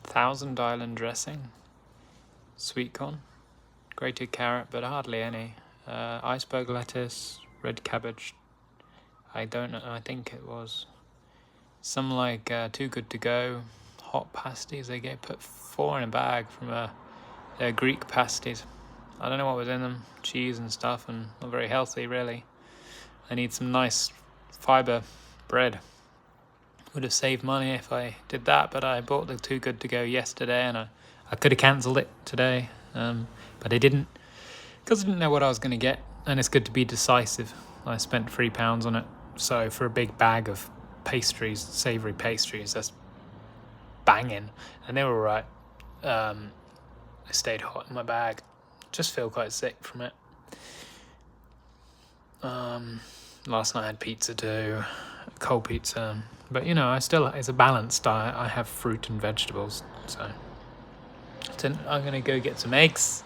Thousand Island dressing, sweet corn, grated carrot, but hardly any. Iceberg lettuce, red cabbage. I don't know. I think it was some Too Good To Go hot pasties. They put 4 in a bag from they're Greek pasties. I don't know what was in them, cheese and stuff, and not very healthy really. I need some nice fibre bread. Would have saved money if I did that, but I bought the Too Good To Go yesterday, and I could have cancelled it today, but I didn't, because I didn't know what I was going to get, and it's good to be decisive. I spent £3 on it, so for a big bag of pastries, savoury pastries, that's banging, and they were alright. They stayed hot in my bag. Just feel quite sick from it. Last night I had pizza too, cold pizza, but it's a balanced diet. I have fruit and vegetables, so I'm gonna go get some eggs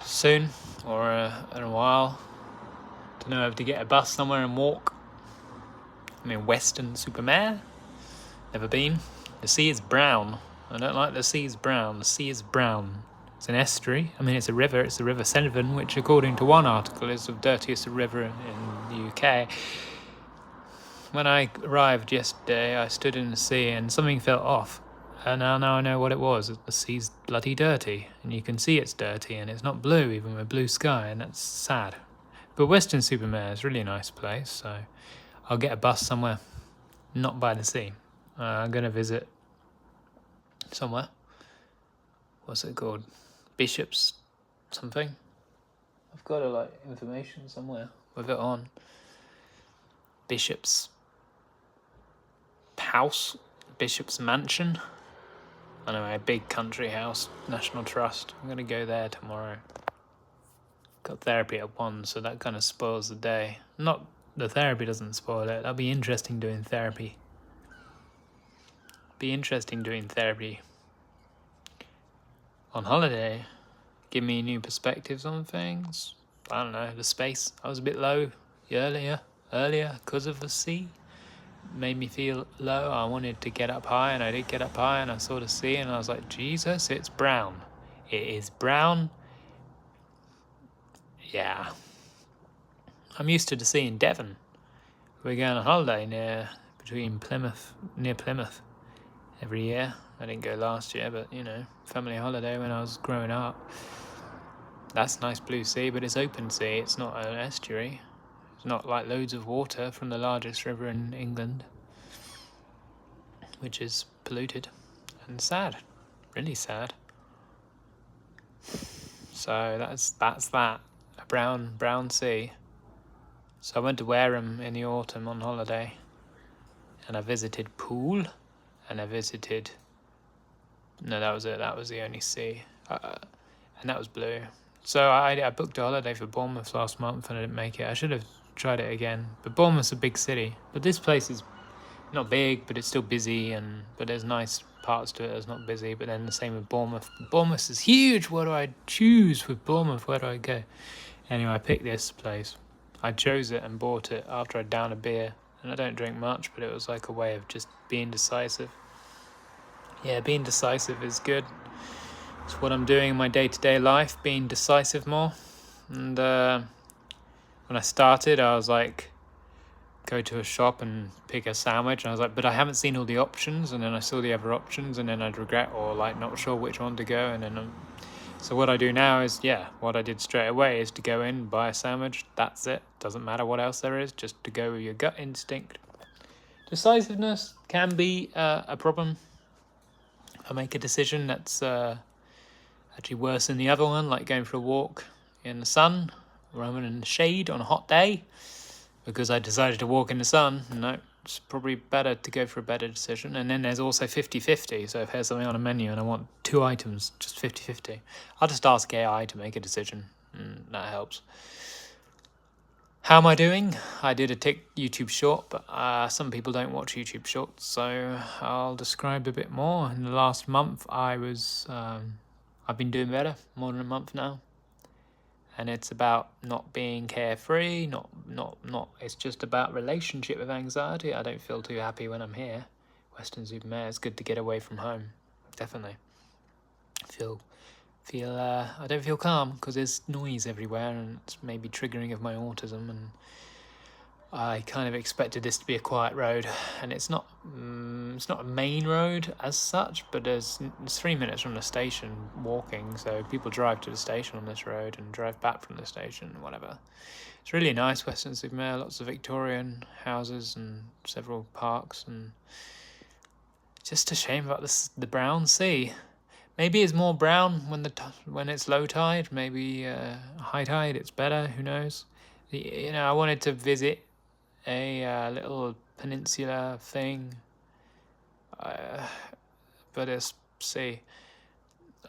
soon, or in a while. Don't know, I have to get a bus somewhere and walk. I'm in Weston-super-Mare. Never been. The sea is brown. I don't like the sea's brown. The sea is brown. It's an estuary. It's a river. It's the River Severn, which, according to one article, is the dirtiest river in the UK. When I arrived yesterday, I stood in the sea and something felt off. And now I know what it was. The sea's bloody dirty. And you can see it's dirty, and it's not blue, even with blue sky, and that's sad. But Weston-super-Mare is a really nice place, so I'll get a bus somewhere, not by the sea. I'm going to visit somewhere. What's it called? Bishop's something. I've got information somewhere with it on. Bishop's house, Bishop's mansion. I know, a big country house, National Trust. I'm going to go there tomorrow. Got therapy at 1, so that kind of spoils the day. Not the therapy doesn't spoil it. That'll be interesting doing therapy. On holiday. Give me new perspectives on things. I don't know, the space. I was a bit low earlier because of the sea. Made me feel low. I wanted to get up high, and I did get up high, and I saw the sea, and I was like, Jesus, it's brown. It is brown. Yeah. I'm used to the sea in Devon. We're going on holiday near Plymouth every year. I didn't go last year, but family holiday when I was growing up. That's nice blue sea, but it's open sea. It's not an estuary. It's not like loads of water from the largest river in England, which is polluted and sad, really sad. So that's that, a brown sea. So I went to Wareham in the autumn on holiday, and I visited Poole, and I visited. No, that was it. That was the only sea, and that was blue. So I booked a holiday for Bournemouth last month, and I didn't make it. I should have tried it again. But Bournemouth's a big city. But this place is not big, but it's still busy, but there's nice parts to it that's not busy. But then the same with Bournemouth. Bournemouth is huge. What do I choose with Bournemouth? Where do I go? Anyway, I picked this place. I chose it and bought it after I'd downed a beer. And I don't drink much, but it was like a way of just being decisive. Yeah, being decisive is good. It's what I'm doing in my day-to-day life, being decisive more. And when I started, I was like, go to a shop and pick a sandwich. And I was like, but I haven't seen all the options. And then I saw the other options, and then I'd regret or not sure which one to go. And then so what I do now is, what I did straight away is to go in, buy a sandwich. That's it. Doesn't matter what else there is, just to go with your gut instinct. Decisiveness can be a problem. I make a decision that's actually worse than the other one, like going for a walk in the sun rather than in the shade on a hot day, because I decided to walk in the sun. No, it's probably better to go for a better decision. And then there's also 50-50. So if there's something on a menu and I want 2 items, just 50-50, I'll just ask AI to make a decision, and that helps. How am I doing? I did a YouTube short, but some people don't watch YouTube shorts, so I'll describe a bit more. In the last month, I've been doing better, more than a month now. And it's about not being carefree, it's just about relationship with anxiety. I don't feel too happy when I'm here. Weston-super-Mare, it's good to get away from home. definitely. I don't feel calm because there's noise everywhere, and it's maybe triggering of my autism, and I kind of expected this to be a quiet road, and it's not. It's not a main road as such, but it's 3 minutes from the station walking, so people drive to the station on this road and drive back from the station, whatever. It's really nice, Weston-super-Mare, lots of Victorian houses and several parks, and just a shame about the brown sea. Maybe it's more brown when it's low tide. Maybe high tide it's better. Who knows? I wanted to visit a little peninsula thing, but it's sea.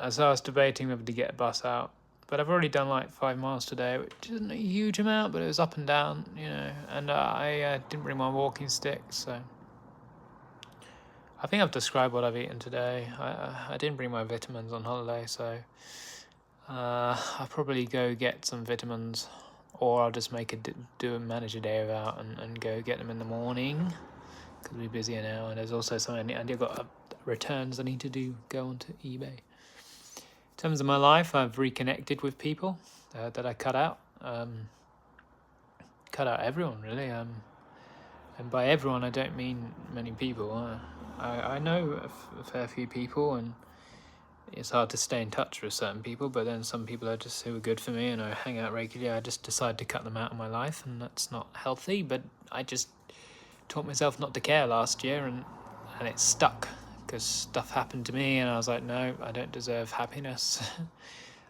So I was debating whether to get a bus out, but I've already done like 5 miles today, which isn't a huge amount, but it was up and down, and I didn't bring my walking stick, so I think I've described what I've eaten today. I didn't bring my vitamins on holiday, so I'll probably go get some vitamins, or I'll just manage a day without and go get them in the morning, because we're busier now, and there's also something, and I've got returns I need to go onto eBay. In terms of my life, I've reconnected with people that I cut out. Cut out everyone, really. And by everyone, I don't mean many people. I know a fair few people, and it's hard to stay in touch with certain people, but then some people are just who are good for me, and I hang out regularly. I just decide to cut them out of my life, and that's not healthy, but I just taught myself not to care last year, and it stuck, because stuff happened to me, and I was like, no, I don't deserve happiness.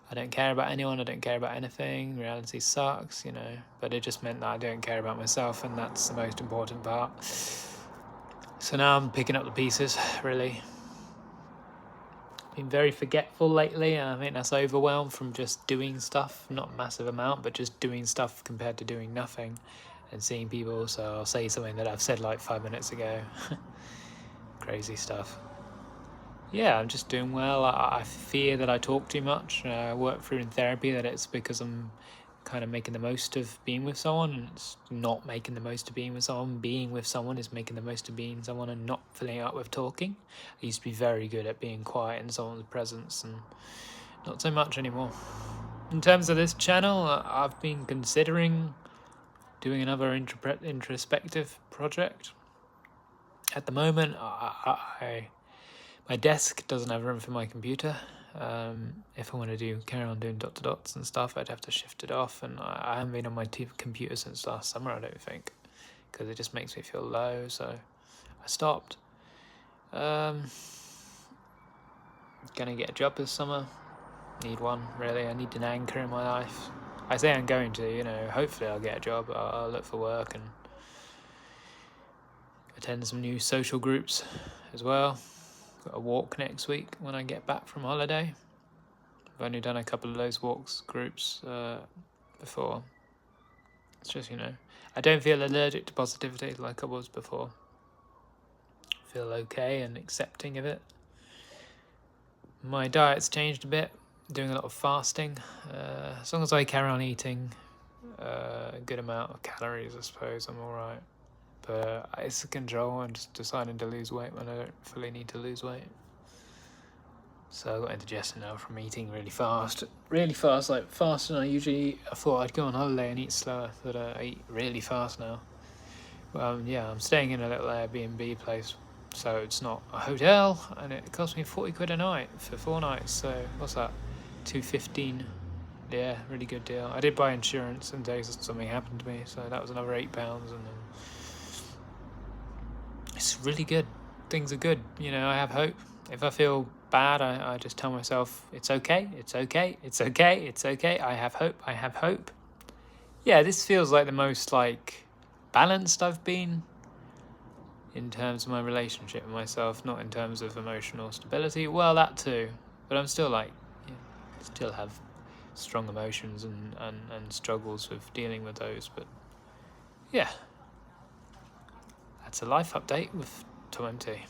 I don't care about anyone, I don't care about anything, reality sucks, but it just meant that I don't care about myself, and that's the most important part. So now I'm picking up the pieces, really. Been very forgetful lately, and I think that's overwhelmed from just doing stuff, not a massive amount, but just doing stuff compared to doing nothing and seeing people. So I'll say something that I've said like 5 minutes ago. Crazy stuff. Yeah, I'm just doing well. I fear that I talk too much. I work through in therapy that it's because I'm kind of making the most of being with someone, and it's not making the most of being with someone. Being with someone is making the most of being someone and not filling it up with talking. I used to be very good at being quiet in someone's presence, and not so much anymore. In terms of this channel, I've been considering doing another introspective project. At the moment, my desk doesn't have room for my computer. If I want to carry on doing dot to dots and stuff, I'd have to shift it off, and I haven't been on my computer since last summer, I don't think, because it just makes me feel low, so I stopped. Gonna get a job this summer. Need one, really. I need an anchor in my life. I say I'm going to, hopefully I'll get a job. I'll look for work and attend some new social groups as well. Got a walk next week when I get back from holiday. I've only done a couple of those groups before. It's just, I don't feel allergic to positivity like I was before. I feel okay and accepting of it. My diet's changed a bit. Doing a lot of fasting. As long as I carry on eating a good amount of calories, I suppose I'm alright. But it's a control. I'm just deciding to lose weight when I don't fully need to lose weight. So I got indigestion now from eating really fast, like faster than I usually eat. I thought I'd go on holiday and eat slower, but I eat really fast now. I'm staying in a little Airbnb place, so it's not a hotel, and it cost me 40 quid a night for 4 nights. So what's that? $2.15. Yeah, really good deal. I did buy insurance in case something happened to me, so that was another £8, and then it's really good. Things are good. I have hope. If I feel bad, I just tell myself, it's okay, it's okay, it's okay, it's okay. I have hope, I have hope. Yeah, this feels like the most balanced I've been in terms of my relationship with myself, not in terms of emotional stability. Well, that too. But I'm still still have strong emotions and struggles with dealing with those. But yeah. That's a life update with Tom MT.